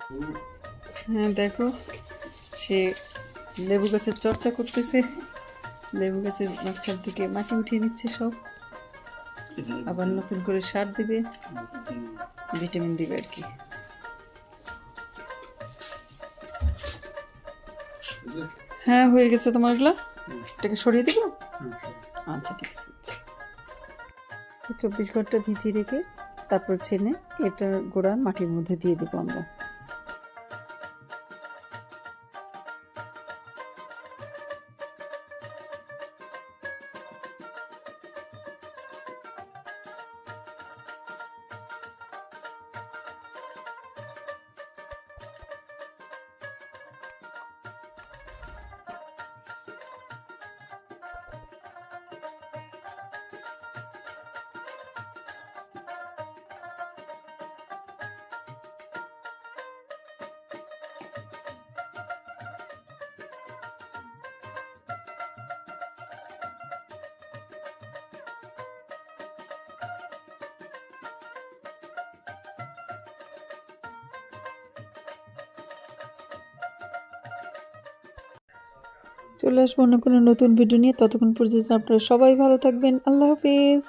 হ্যাঁ দেখো, সে লেবু গাছের চর্চা করতেছে। লেবু গাছের মাঝখান থেকে মাটি উঠিয়ে নিচ্ছে সব, আবার নতুন করে সার দিবে, ভিটামিন দিবে আর কি। হ্যাঁ হয়ে গেছে তোমার এগুলা, এটাকে সরিয়ে দিব। আচ্ছা ঠিক আছে। 24 ঘন্টা ভিজিয়ে রেখে তারপর ছেনে এটার গোড়া মাটির মধ্যে দিয়ে দেবো আমরা। চলে আসবো অন্য কোনো নতুন ভিডিও নিয়ে। ততক্ষণ পর্যন্ত আপনারা সবাই ভালো থাকবেন। আল্লাহ হাফিজ।